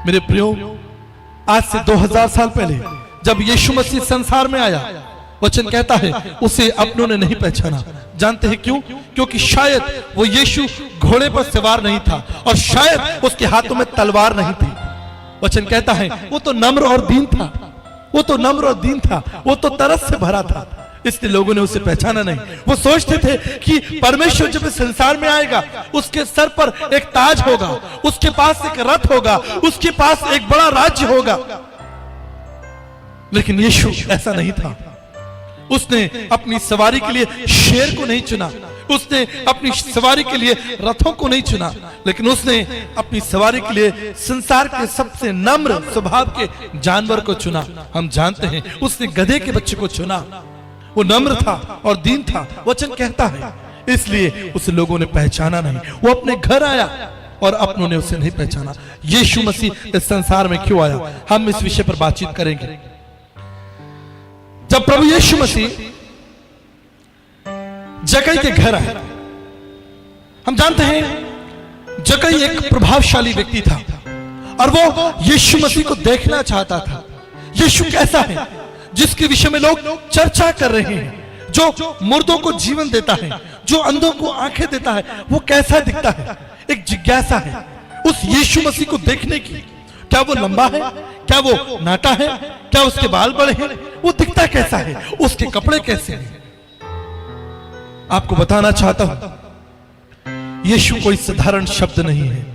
मेरे प्रियो, आज से 2000 साल पहले जब यीशु मसीह संसार में आया, वचन कहता है उसे अपनों ने नहीं पहचाना। जानते हैं क्यों? क्योंकि शायद वो यीशु घोड़े पर सवार नहीं था और शायद उसके हाथों में तलवार नहीं थी। वचन कहता है वो तो नम्र और दीन था, वो तो नम्र और दीन था, वो तो तरस से भरा था, इसलिए लोगों ने उसे पहचाना नहीं। वो सोचते थे कि परमेश्वर जब इस संसार में आएगा उसके सर पर एक ताज होगा, उसके पास एक रथ होगा, उसके पास एक बड़ा राज्य होगा। लेकिन यीशु ऐसा नहीं था। उसने अपनी सवारी के लिए शेर को नहीं चुना, उसने अपनी सवारी के लिए रथों को नहीं चुना, लेकिन उसने अपनी सवारी के लिए संसार के सबसे नम्र स्वभाव के जानवर को चुना। हम जानते हैं उसने गधे के बच्चे को चुना। वो नम्र था और दीन था, वचन कहता है, इसलिए उसे लोगों ने पहचाना नहीं। वो अपने घर आया और अपनों ने उसे नहीं पहचाना। यीशु मसीह इस संसार में क्यों आया, हम इस विषय पर बातचीत करेंगे। जब प्रभु यीशु मसीह जक्कई के घर आए, हम जानते हैं जक्कई एक प्रभावशाली व्यक्ति था और वो यीशु मसीह को देखना चाहता था। यीशु कैसा है जिसके विषय में लोग चर्चा कर रहे हैं, जो मुर्दों को जीवन देता है, जो अंधों को आंखें देता है, वो कैसा दिखता है। एक जिज्ञासा है उस यीशु मसीह को देखने की। क्या वो लंबा है, क्या वो नाटा है, क्या उसके बाल बड़े हैं, वो दिखता कैसा है, उसके कपड़े कैसे हैं। आपको बताना चाहता हूं यीशु कोई साधारण शब्द नहीं है,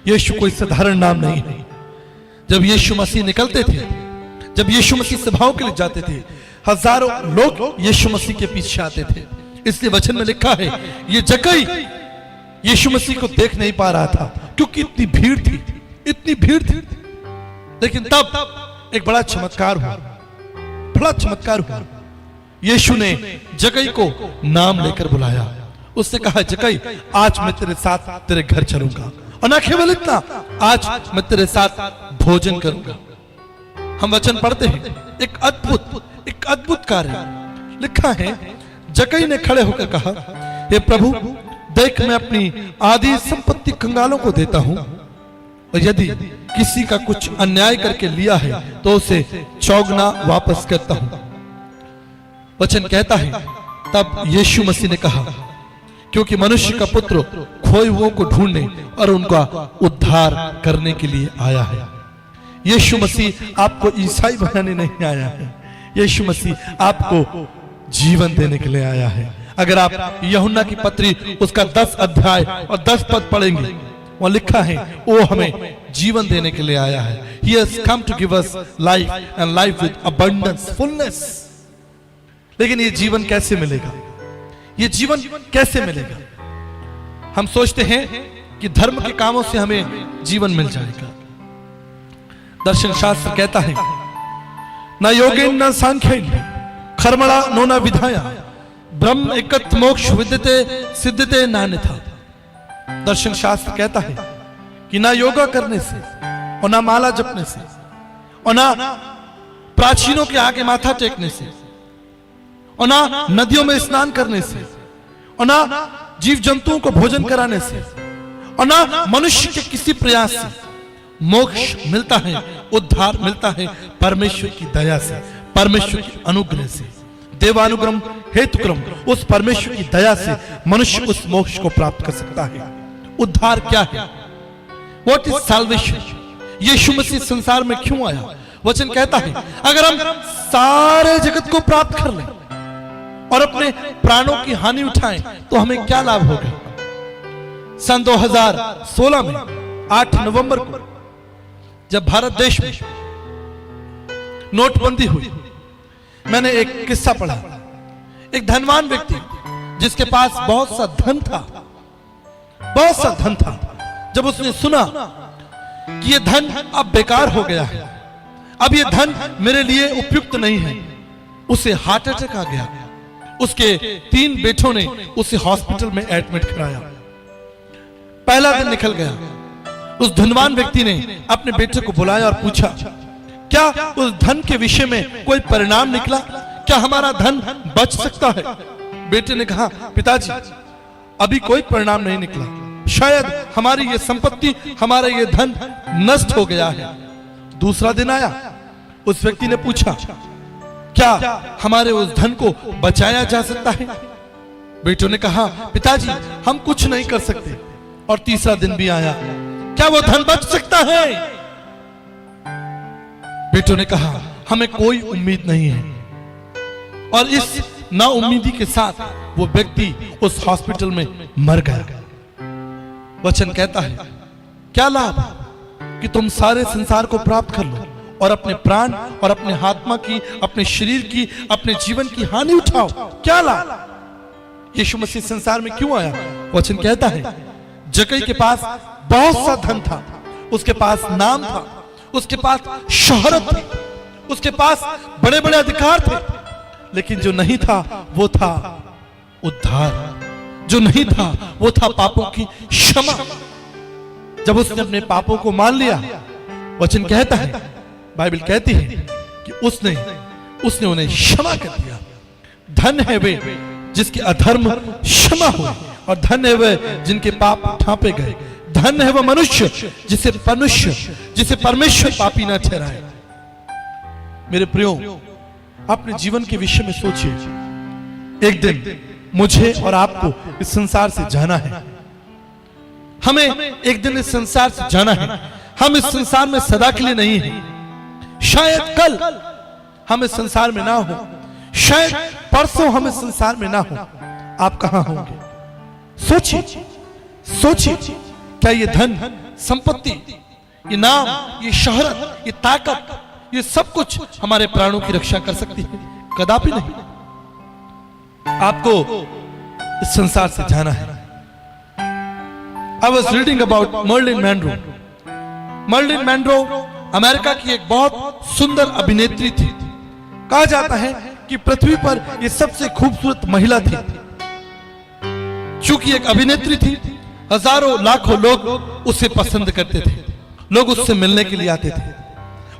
यीशु कोई साधारण नाम नहीं है। जब यीशु मसीह निकलते थे, जब यीशु मसीह सभाओं के लिए जाते थे, हजारों लोग यीशु मसीह के पीछे आते थे। इसलिए वचन में लिखा है ये जक्कई यीशु मसीह को देख नहीं पा रहा था क्योंकि इतनी भीड़ थी, इतनी भीड़ थी। लेकिन तब एक बड़ा चमत्कार हुआ, बड़ा चमत्कार हुआ। यीशु ने जक्कई को नाम लेकर बुलाया। उसने कहा जक्कई आज मैं तेरे साथ तेरे घर चलूंगा, और न केवल इतना, आज मैं तेरे साथ भोजन करूंगा। हम वचन पढ़ते हैं एक अद्भुत कार्य लिखा है। जक्कई ने खड़े होकर कहा, हे प्रभु देख मैं अपनी आधी संपत्ति कंगालों को देता हूं, और यदि किसी का कुछ अन्याय करके लिया है तो उसे चौगुना वापस करता हूं। वचन कहता है तब यीशु मसीह ने कहा, क्योंकि मनुष्य का पुत्र खोए हुओं को ढूंढने और उनका उद्धार करने के लिए आया है। यीशु मसीह आपको ईसाई बनाने नहीं आया है, यीशु मसीह आपको जीवन देने के लिए आया है। अगर आप यूहन्ना की पत्री उसका 10 अध्याय और 10 पद पढ़ेंगे, वहां लिखा है वो हमें जीवन देने के लिए आया है। He has come to give us life and life with abundance, fullness। लेकिन ये जीवन कैसे मिलेगा, ये जीवन कैसे मिलेगा? हम सोचते हैं कि धर्म के कामों से हमें जीवन मिल जाएगा। दर्शन शास्त्र कहता है न योगेन न सांख्येन कर्मणा नो न विधाया ब्रह्म एकत मोक्ष विद्यते सिद्धते नान्यथा। दर्शन शास्त्र कहता है कि ना योगा करने से और ना माला जपने से और ना प्राचीनों के आगे माथा टेकने से और ना नदियों में स्नान करने से और ना जीव जंतुओं को भोजन कराने से और ना मनुष्य के किसी प्रयास से मोक्ष मिलता है, उद्धार मिलता है परमेश्वर की दया से, परमेश्वर के अनुग्रह से, देवानुग्रह हेतुक्रम उस परमेश्वर की दया से मनुष्य उस मोक्ष को प्राप्त कर सकता है। उद्धार क्या है? What is salvation? यीशु मसीह संसार में क्यों आया? वचन कहता है अगर हम सारे जगत को प्राप्त कर लें और अपने प्राणों की हानि उठाएं तो हमें क्या लाभ होगा? सन 2016 में 8 नवंबर को जब भारत देश में नोटबंदी हुई, मैंने एक किस्सा पढ़ा। एक धनवान व्यक्ति जिसके पास बहुत सा धन था, बहुत सा धन था, जब उसने सुना कि ये धन अब बेकार हो गया है, अब ये धन मेरे लिए उपयुक्त नहीं है, उसे हार्ट अटैक आ गया। उसके 3 बेटों ने उसे हॉस्पिटल में एडमिट कराया। पहला दिन निकल गया। उस धनवान व्यक्ति ने अपने बेटे को बुलाया और पूछा क्या उस धन के विषय में कोई परिणाम निकला, क्या हमारा धन बच सकता है? बेटे ने कहा पिताजी अभी कोई परिणाम नहीं निकला, शायद हमारी ये संपत्ति, हमारा ये धन नष्ट हो गया है। दूसरा दिन आया, उस व्यक्ति ने पूछा, क्या हमारे उस धन को बचाया जा सकता है? बेटों ने कहा, पिताजी हम कुछ नहीं कर सकते। और तीसरा दिन भी आया, क्या वो धन बच सकता है? बेटों ने कहा, हमें कोई उम्मीद नहीं है। और इस नाउम्मीदी के साथ वो व्यक्ति उस हॉस्पिटल में मर गया। वचन कहता है, क्या लाभ कि तुम सारे संसार को प्राप्त कर लो और अपने प्राण और अपने आत्मा की, अपने शरीर की, अपने जीवन की हानि उठाओ? क्या लाभ? यीशु मसीह संसार में क्यों आया? वचन कहता है, जक्कई के पास बहुत सा धन था, उसके पास नाम था, उसके पास शोहरत थी, उसके पास बड़े बड़े अधिकार थे, लेकिन जो नहीं था वो था उद्धार। जो नहीं था वो था पापों की क्षमा। जब उसने अपने पापों को मान लिया, वचन कहता है, बाइबल कहती है कि उसने उन्हें क्षमा कर दिया। धन है वे जिसके अधर्म क्षमा हुए, और धन है वे जिनके पाप ढांपे गए। धन है वह मनुष्य जिसे परमेश्वर पापी ना ठहराए। मेरे प्रियो, अपने जीवन के विषय में सोचिए। एक दिन मुझे और आपको इस संसार से जाना है। हमें एक दिन इस संसार से जाना है। हम इस संसार में सदा के लिए नहीं हैं। शायद कल हम इस संसार में ना हो, शायद परसों हम इस संसार में ना हो। आप कहां होंगे? सोचिए, क्या ये धन, संपत्ति, ये नाम, ये शोहरत, ये ताकत, ये सब कुछ हमारे प्राणों की रक्षा कर सकती है? कदापि नहीं। आपको इस संसार से जाना है। I was reading about Marilyn Monroe. Marilyn Monroe America की एक बहुत सुंदर अभिनेत्री थी। कहा जाता है कि पृथ्वी पर ये सबसे खूबसूरत महिला थी। चूंकि एक अभिनेत्री थी, हजारों लाखों लोग उसे पसंद करते थे। लोग उससे मिलने के लिए आते थे।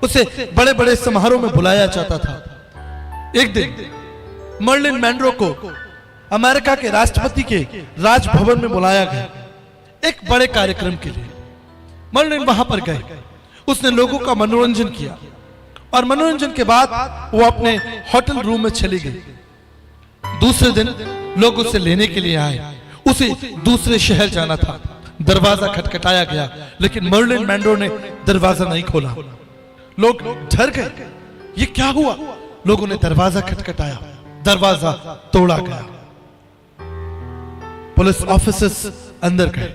उसे बड़े बड़े समारोह में बुलाया जाता था। एक दिन मर्लिन मैनरो को अमेरिका के राष्ट्रपति के राजभवन में बुलाया गया एक बड़े कार्यक्रम के लिए। मर्लिन वहां पर गए, उसने लोगों का मनोरंजन किया और मनोरंजन के बाद वो अपने होटल रूम में चली गई। दूसरे दिन लोग उसे लेने के लिए आए। उसे दूसरे शहर जाना था। दरवाजा खटखटाया गया, लेकिन मर्लिन मैनरो ने दरवाजा नहीं खोला। लोग डर गए, ये क्या हुआ? लोगों ने दरवाजा खटखटाया, दरवाजा तोड़ा गया। पुलिस ऑफिसर्स अंदर गए।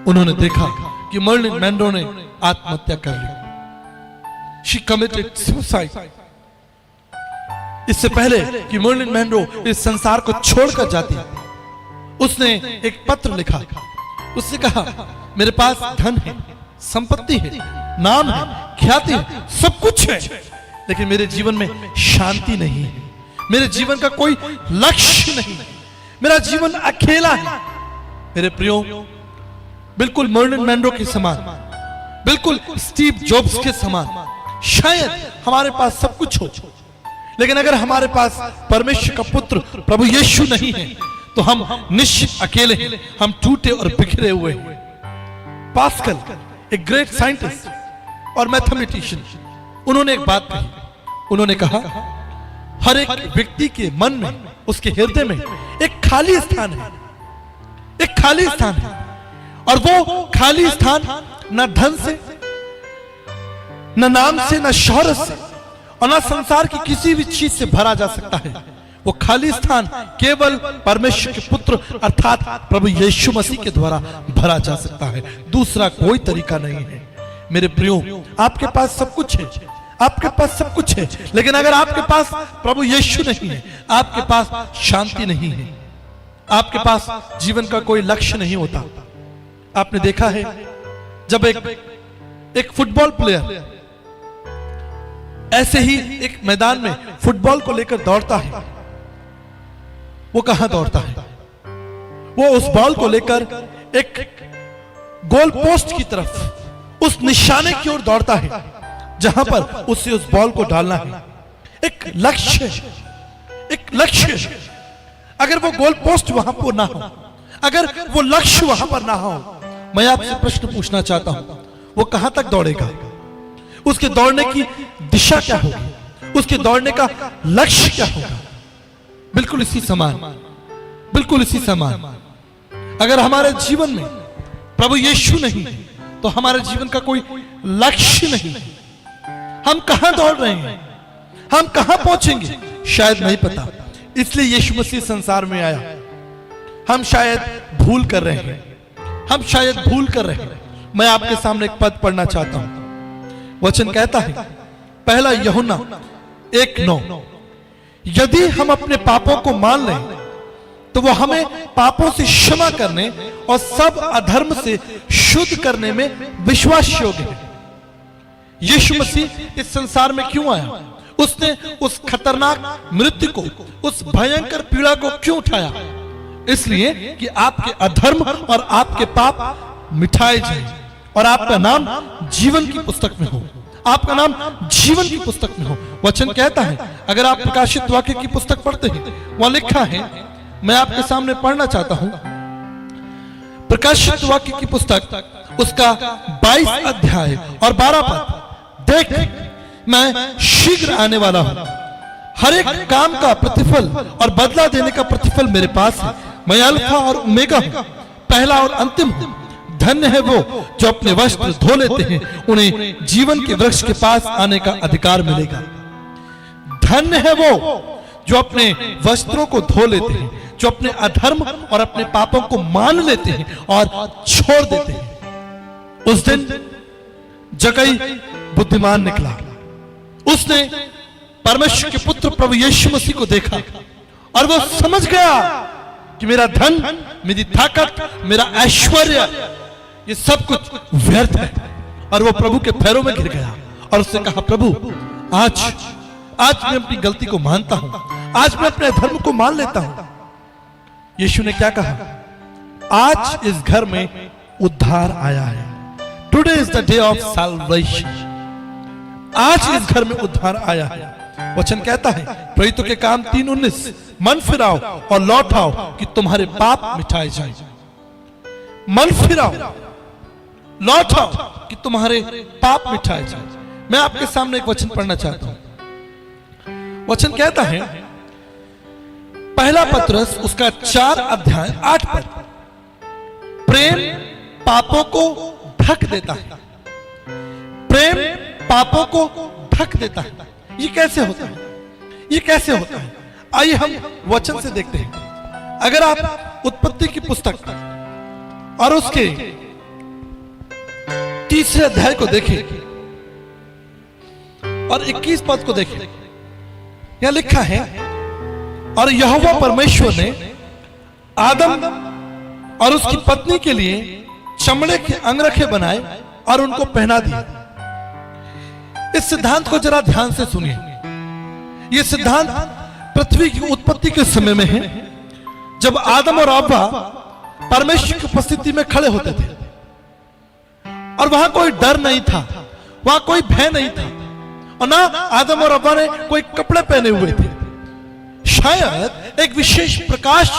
उन्होंने देखा कि मर्लिन मैनरो ने आत्महत्या कर ली। She committed suicide. इससे पहले कि मर्लिन मैनरो इस संसार को छोड़कर जाती, उसने एक पत्र लिखा। उसने कहा, मेरे पास धन है, संपत्ति है, नाम है, ख्याति है, सब कुछ है, लेकिन मेरे जीवन में शांति नहीं है। मेरे जीवन का कोई लक्ष्य नहीं है। मेरा जीवन अकेला है। मेरे प्रियो, बिल्कुल मर्लिन मैनरो के समान, बिल्कुल स्टीव जॉब्स के समान शायद हमारे पास सब कुछ हो, लेकिन अगर हमारे पास परमेश्वर का पुत्र प्रभु यीशु नहीं है तो हम निश्चित अकेले हैं। हम टूटे और बिखरे हुए हैं। पास्कल, एक ग्रेट साइंटिस्ट और मैथमेटिशियन, उन्होंने एक बात कही। उन्होंने कहा, हर एक व्यक्ति के मन में, उसके हृदय में एक खाली स्थान है, एक खाली स्थान है, और वो खाली स्थान न धन से, न नाम से, न शोहरत से, और न संसार की किसी भी चीज से भरा जा सकता है। वो खाली स्थान केवल परमेश्वर के पुत्र अर्थात प्रभु यीशु मसीह के द्वारा भरा जा सकता है। दूसरा कोई तरीका नहीं है। मेरे प्रियो, आपके पास सब कुछ है, आपके पास सब कुछ है, लेकिन अगर आपके पास प्रभु यीशु नहीं है, आपके पास शांति नहीं है, आपके पास जीवन का कोई लक्ष्य नहीं होता। आपने देखा है, जब एक फुटबॉल प्लेयर ऐसे ही एक मैदान में फुटबॉल को लेकर दौड़ता है, वो कहां दौड़ता है? वो उस बॉल को लेकर एक गोल पोस्ट की तरफ, उस निशाने की ओर दौड़ता है जहां पर उसे उस बॉल को डालना है। एक लक्ष्य, एक लक्ष्य। अगर वो गोल पोस्ट वहां पर ना हो, अगर वो लक्ष्य वहां पर ना हो, मैं आपसे प्रश्न पूछना चाहता हूं, वो कहां तक दौड़ेगा? उसके दौड़ने की दिशा क्या होगी? उसके दौड़ने का लक्ष्य क्या होगा? बिल्कुल इसी समान, बिल्कुल इसी समान अगर हमारे जीवन में प्रभु यीशु नहीं तो हमारे जीवन का कोई लक्ष्य नहीं। हम कहां दौड़ रहे हैं, हम कहां पहुंचेंगे शायद नहीं पता। इसलिए यीशु मसीह संसार में आया। हम शायद भूल कर रहे हैं, हम शायद भूल कर रहे हैं। मैं आपके सामने एक पद पढ़ना चाहता हूं। वचन कहता है, पहला यूहन्ना 1:9, यदि हम अपने पापों को मान लें तो वो हमें पापों से क्षमा करने और सब अधर्म से शुद्ध करने में विश्वास योग्य है। यीशु मसीह इस संसार में क्यों आया? उसने उस खतरनाक मृत्यु को, उस भयंकर पीड़ा को क्यों उठाया? इसलिए कि आपके अधर्म और आपके पाप मिटाए जाए और आपका नाम जीवन की पुस्तक में हो, आपका नाम जीवन की पुस्तक में हो। वचन कहता है, अगर आप प्रकाशित वाक्य की पुस्तक पढ़ते हैं, वहां लिखा है, मैं आपके सामने पढ़ना चाहता हूं, प्रकाशित वाक्य की पुस्तक उसका 22 अध्याय और 12 पद, देख मैं शीघ्र आने वाला हूं, हर एक काम का प्रतिफल और बदला देने का प्रतिफल मेरे पास है। मैं अल्फा और ओमेगा हूं, पहला और अंतिम हूं। धन्य है वो जो अपने वस्त्र धो लेते हैं, उन्हें जीवन के वृक्ष के पास आने का अधिकार मिलेगा। धन्य है वो जो अपने वस्त्रों को धो लेते हैं, जो अपने अधर्म और अपने पापों को मान लेते हैं और छोड़ देते हैं। उस दिन जक्कई बुद्धिमान निकला। उसने परमेश्वर के पुत्र प्रभु यीशु मसीह को देखा और वो समझ गया कि मेरा धन, मेरी ताकत, मेरा ऐश्वर्य, ये सब कुछ व्यर्थ है। और वो प्रभु के पैरों में गिर गया और उसने कहा, प्रभु आज मैं अपनी गलती को मानता हूं, आज मैं अपने धर्म को मान लेता हूं। यीशु ने क्या कहा? आज इस घर में उद्धार आया है। Today is the day of salvation. आज इस घर में उद्धार आया है। वचन कहता है, प्रेरितों के काम 3:19, मन फिराओ और लौट आओ कि तुम्हारे पाप मिटाए जाएं। मन फिराओ, लौट आओ कि तुम्हारे पाप मिटाए जाएं। मैं आपके सामने एक वचन पढ़ना चाहता हूं। वचन कहता है, पहला पत्रस उसका 4 अध्याय 8 पद, प्रेम पापों को ढक देता है। प्रेम पापों को ढक देता है। ये कैसे होता है? ये कैसे होता है? आइए हम वचन से देखते हैं। अगर आप उत्पत्ति की पुस्तक और उसके 3 अध्याय को देखें और 21 पद को देखें, यहां लिखा है, और यहोवा परमेश्वर ने आदम और उसकी पत्नी के लिए चमड़े के अंगरखे बनाए और उनको पहना दिया। इस सिद्धांत को जरा ध्यान से सुनिए। यह सिद्धांत पृथ्वी की उत्पत्ति के समय में है, जब आदम और हव्वा परमेश्वर की उपस्थिति में खड़े होते थे और वहां कोई डर नहीं था, वहां कोई भय नहीं था, और ना आदम और हव्वा ने कोई कपड़े पहने हुए थे। शायद एक विशेष प्रकाश,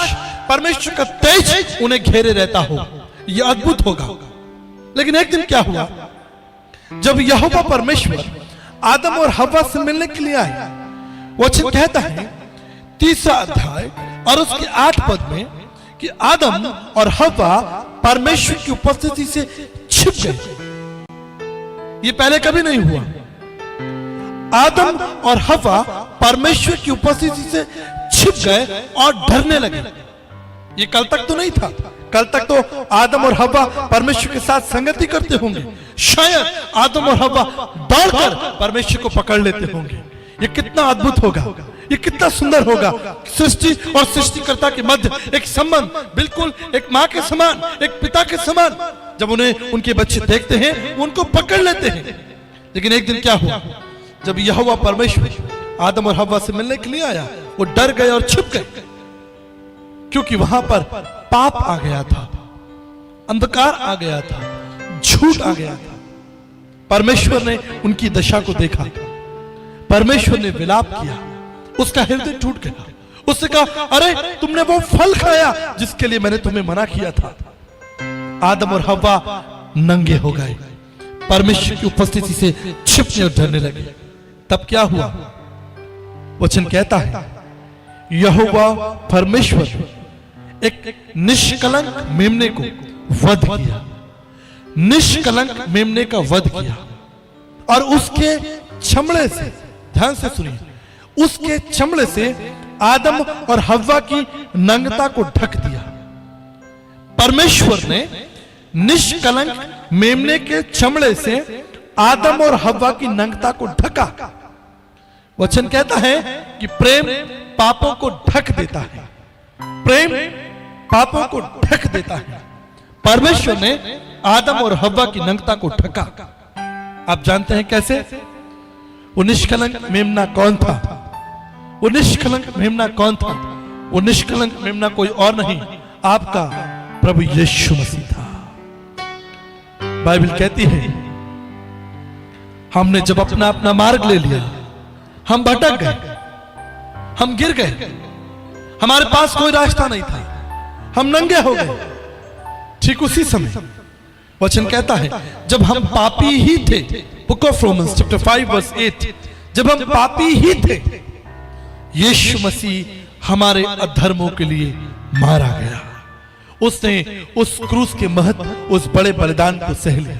परमेश्वर का तेज उन्हें घेरे रहता हो। यह अद्भुत होगा। लेकिन एक दिन क्या हुआ, जब यहोवा परमेश्वर आदम और हव्वा से मिलने के लिए आए, वचन कहता है 3 अध्याय और उसके 8 पद में कि आदम और हव्वा परमेश्वर की उपस्थिति से छिप गए। ये पहले कभी नहीं हुआ। आदम और हव्वा परमेश्वर की उपस्थिति से छिप गए और डरने लगे। ये कल तक तो नहीं था। कल तक तो आदम और हव्वा परमेश्वर के साथ संगति करते होंगे। शायद आदम और हव्वा दौड़कर परमेश्वर को पकड़ लेते होंगे। ये कितना अद्भुत होगा, ये कितना सुंदर होगा। सृष्टि और सृष्टिकर्ता के मध्य एक संबंध, बिल्कुल एक मां के समान, एक पिता के समान। जब उन्हें उनके बच्चे देखते हैं, उनको पकड़ लेते हैं। लेकिन एक दिन क्या हुआ, जब यहोवा परमेश्वर आदम और हव्वा से मिलने के लिए आया, वो डर गए और छिप गए, क्योंकि वहां पर पाप आ गया था, अंधकार आ गया था, झूठ आ गया था। परमेश्वर ने उनकी दशा को देखा, परमेश्वर ने विलाप किया, उसका हृदय टूट गया। उसने कहा, अरे तुमने वो फल खाया जिसके लिए मैंने तुम्हें मना किया था। आदम और हव्वा नंगे हो गए, परमेश्वर की उपस्थिति से छिपने और डरने लगे। तब क्या हुआ? वचन कहता है यहोवा परमेश्वर एक निष्कलंक मेमने को वध किया, निष्कलंक मेमने का वध किया और उसके चमड़े से, ध्यान से सुनिए, उसके चमड़े से आदम और हव्वा की नंगता को ढक दिया। परमेश्वर ने निष्कलंक मेमने के चमड़े से आदम और हव्वा की नंगता को ढका। वचन कहता है कि प्रेम पापों को ढक देता है, प्रेम पापों को ढक देता है। परमेश्वर ने आदम और हव्वा की नंगता को ढका। आप जानते हैं कैसे? वो निष्कलंक मेमना कौन था? वो निष्कलंक मेमना कौन था? वो निष्कलंक मेमना कोई और नहीं, आपका प्रभु यीशु मसीह था। बाइबल कहती है हमने जब अपना अपना मार्ग ले लिया, हम भटक गए, हम गिर गए, हमारे पास कोई रास्ता नहीं था, हम नंगे हो गए। ठीक उसी समय वचन कहता है जब हम पापी ही थे, book of Romans chapter 5 verse 8, जब हम पापी ही थे, यीशु मसीह हमारे अधर्मों के लिए मारा गया। उसने उस क्रूस के महत्व, उस बड़े बलिदान को सह लिया।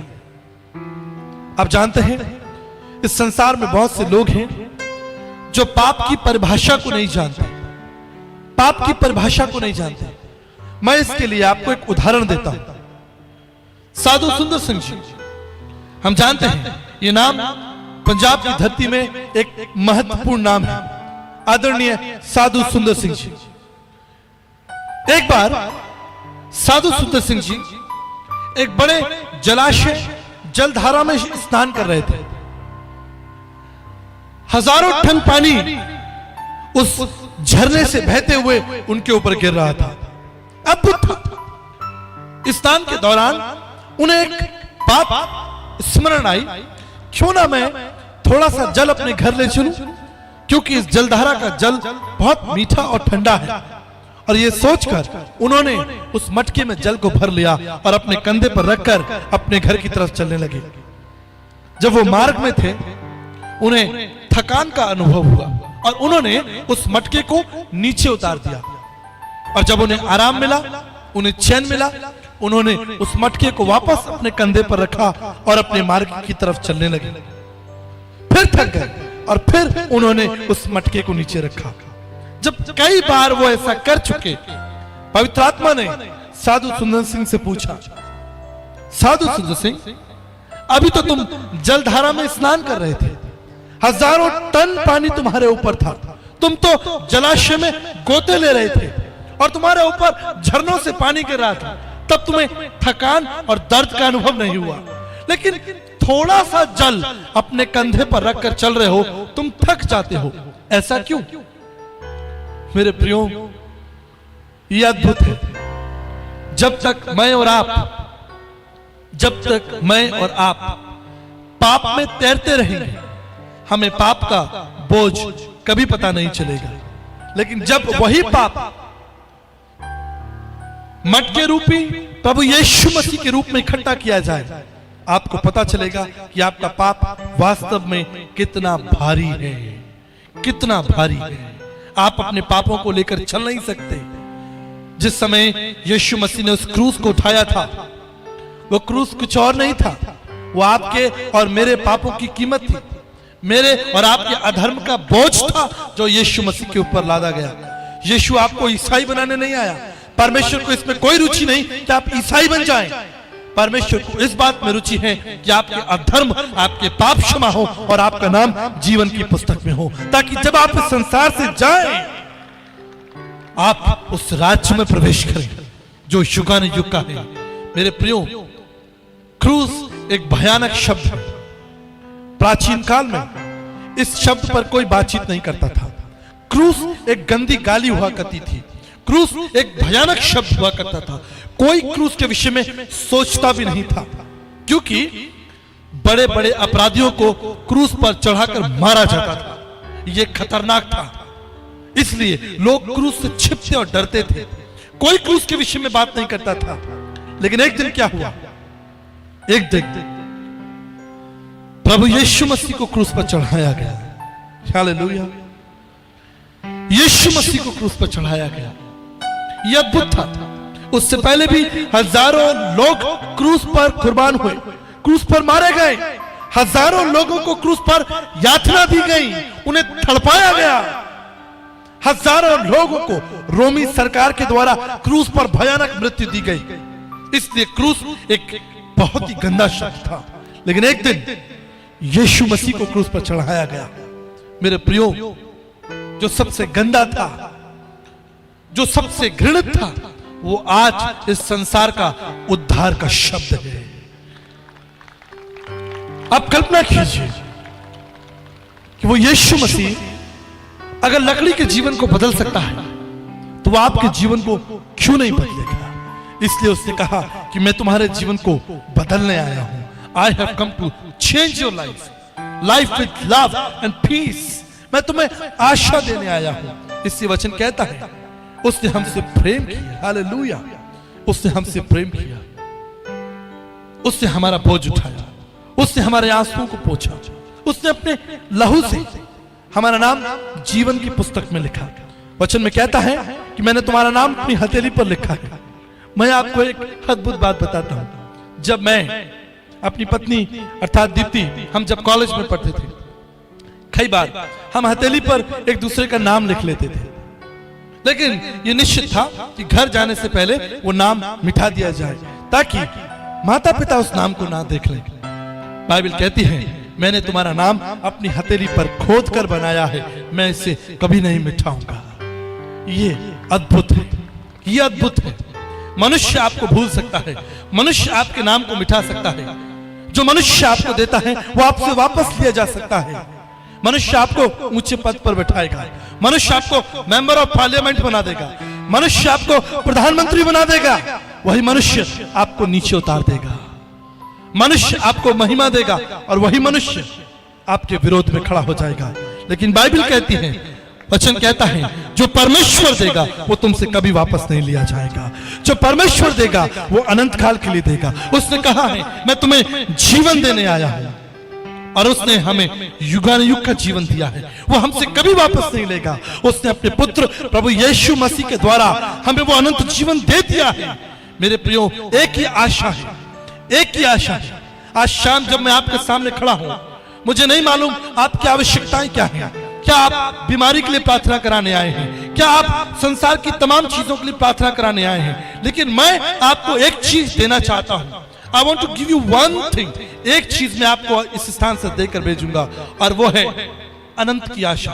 आप जानते हैं इस संसार में बहुत से लोग हैं जो पाप की परिभाषा को नहीं जानते, पाप की परिभाषा को नहीं जानते। मैं इसके लिए आपको एक उदाहरण देता हूं। साधु सुंदर सिंह जी, हम जानते हैं ये नाम पंजाब की धरती में एक महत्वपूर्ण नाम है, आदरणीय साधु सुंदर सिंह जी। एक बार साधु सुंदर सिंह जी एक बड़े जलाशय, जलधारा में स्नान कर रहे थे। हजारों टन पानी उस झरने से बहते हुए उनके ऊपर गिर रहा था। अद्भुत था। स्नान के दौरान उन्हें एक बात स्मरण आई, क्यों ना मैं थोड़ा सा जल अपने घर ले चलूं, क्योंकि इस जलधारा का जल बहुत मीठा और ठंडा है। और ये सोचकर उन्होंने उस मटके में जल को भर लिया और अपने कंधे पर रखकर अपने घर की तरफ चलने लगे। जब वो मार्ग में थे उन्हें थकान का अनुभव हुआ और उन्होंने उस मटके को नीचे उतार दिया। और जब उन्हें आराम मिला, उन्हें चैन मिला, उन्होंने उस मटके को वापस अपने कंधे पर रखा और अपने मार्ग की तरफ चलने लगे। फिर थक गए और फिर उन्होंने उस मटके को नीचे रखा। जब कई बार वो ऐसा कर चुके, पवित्र आत्मा ने साधु सुंदर सिंह से पूछा, साधु सुंदर सिंह, अभी तो तुम जलधारा में स्नान कर रहे थे, हजारों टन पानी तुम्हारे ऊपर था, तुम तो जलाशय में गोते ले रहे थे और तुम्हारे ऊपर झरनों से पानी गिर रहा था, तब तुम्हें थकान और दर्द का अनुभव नहीं हुआ। लेकिन थोड़ा सा जल अपने कंधे पर रखकर चल रहे हो, तुम थक जाते हो, ऐसा क्यों? मेरे प्रियो, यह अद्भुत है। जब तक मैं और आप पाप में तैरते रहेंगे, हमें पाप का बोझ कभी पता नहीं चलेगा। लेकिन जब वही पाप मटके रूपी प्रभु यीशु मसीह के रूप में इकट्ठा किया जाए, आपको पता चलेगा कि आपका पाप वास्तव में कितना भारी है, कितना भारी है। आप अपने पापों को लेकर चल नहीं सकते। जिस समय यीशु मसीह ने उस क्रूस को उठाया था, वो क्रूस कुछ और नहीं था, वो आपके और मेरे पापों की कीमत थी, मेरे और आपके अधर्म का बोझ था जो यीशु मसीह के ऊपर लादा गया। यीशु आपको ईसाई बनाने नहीं आया। परमेश्वर को इसमें कोई रुचि नहीं कि आप ईसाई बन जाएं। परमेश्वर को इस बात में रुचि है कि आपके अधर्म, आपके पाप क्षमा हो और आपका नाम जीवन की पुस्तक में हो, ताकि जब आप इस संसार से जाएं, आप उस राज्य में प्रवेश करें जो युगान युग का है। मेरे प्रियो, क्रूस एक भयानक शब्द है। प्राचीन काल में इस शब्द पर कोई बातचीत नहीं करता था। क्रूस एक गंदी गाली हुआ करती थी। क्रूस एक भयानक शब्द हुआ करता था। कोई क्रूस के विषय में सोचता भी नहीं था, क्योंकि बड़े बड़े अपराधियों को क्रूस पर चढ़ाकर मारा जाता था। यह खतरनाक था, इसलिए लोग क्रूस से छिपते और डरते थे। कोई क्रूस के विषय में बात नहीं करता था। लेकिन एक दिन क्या हुआ, एक दिन प्रभु यीशु मसीह को क्रूस पर चढ़ाया गया। हालेलुया। यीशु मसीह को क्रूस पर चढ़ाया गया। यह अद्भुत था। उससे पहले भी हजारों लोग क्रूस पर कुर्बान हुए, क्रूस पर मारे गए। हजारों लोगों को क्रूस पर यातना दी गई, उन्हें तड़पाया गया। हजारों लोगों को रोमी सरकार के द्वारा क्रूस पर भयानक मृत्यु दी गई। इसलिए क्रूस एक बहुत ही गंदा शब्द था। लेकिन एक दिन यीशु मसीह को क्रूस पर चढ़ाया गया। मेरे प्रियो, जो सबसे गंदा था, जो सबसे घृणित था, वो आज इस संसार का उद्धार का शब्द है। आप कल्पना कीजिए कि वो यीशु मसीह अगर लकड़ी के जीवन को बदल सकता है तो वो आपके जीवन को क्यों नहीं बदलेगा। इसलिए उसने कहा कि मैं तुम्हारे जीवन को बदलने आया हूं। I have come to change your life, life with love and peace. मैं तुम्हें आशा देने आया हूं। इससे वचन कहता है उसने हमसे प्रेम किया। हालेलुया। उसने हमसे प्रेम किया, उसने हमारा बोझ उठाया, उसने हमारे आंसुओं को पोंछा, उसने अपने लहू से हमारा नाम जीवन की पुस्तक में लिखा। वचन में कहता है कि मैंने तुम्हारा नाम अपनी हथेली पर लिखा है। मैं आपको एक अद्भुत बात बताता हूं। जब मैं अपनी पत्नी अर्थात दीप्ति, हम जब कॉलेज में पढ़ते थे, कई बार हम हथेली पर एक दूसरे का नाम लिख लेते थे। लेकिन यह निश्चित था कि घर जाने से पहले वो नाम मिटा दिया जाए ताकि माता पिता उस नाम को ना देख लें। बाइबल कहती है मैंने तुम्हारा नाम अपनी हथेली पर खोद कर बनाया है, मैं इसे कभी नहीं मिटाऊंगा। ये अद्भुत है, ये अद्भुत है। मनुष्य आपको भूल सकता है, मनुष्य आपके नाम को मिटा सकता है। जो मनुष्य आपको देता है वो आपसे वापस लिया जा सकता है। मनुष्य आपको ऊंचे पद पर बैठाएगा, मनुष्य आपको मेंबर ऑफ पार्लियामेंट बना देगा, मनुष्य आपको प्रधानमंत्री बना देगा, वही मनुष्य आपको नीचे उतार देगा। मनुष्य आपको महिमा देगा और वही मनुष्य आपके विरोध में खड़ा हो जाएगा। लेकिन बाइबल कहती है, वचन कहता है जो परमेश्वर देगा वो तुमसे कभी वापस नहीं लिया जाएगा। जो परमेश्वर देगा वो अनंत काल के लिए देगा। उसने कहा है मैं तुम्हें जीवन देने आया हूं और उसने हमें युगानुयुग का जीवन दिया है, वो हमसे कभी वापस नहीं लेगा। उसने अपने पुत्र प्रभु यीशु मसीह के द्वारा हमें वो अनंत जीवन दे दिया है। मेरे प्रियो, एक ही आशा है, एक ही आशा है। आज शाम जब मैं आपके सामने खड़ा हूं, मुझे नहीं मालूम आपकी आवश्यकताएं क्या हैं। क्या आप बीमारी के लिए प्रार्थना कराने आए हैं? क्या आप संसार की तमाम चीजों के लिए प्रार्थना कराने आए हैं? लेकिन मैं आपको एक चीज देना चाहता हूं। I want to give you one thing। एक चीज मैं आपको इस स्थान से देकर भेजूंगा और वो है अनंत की आशा।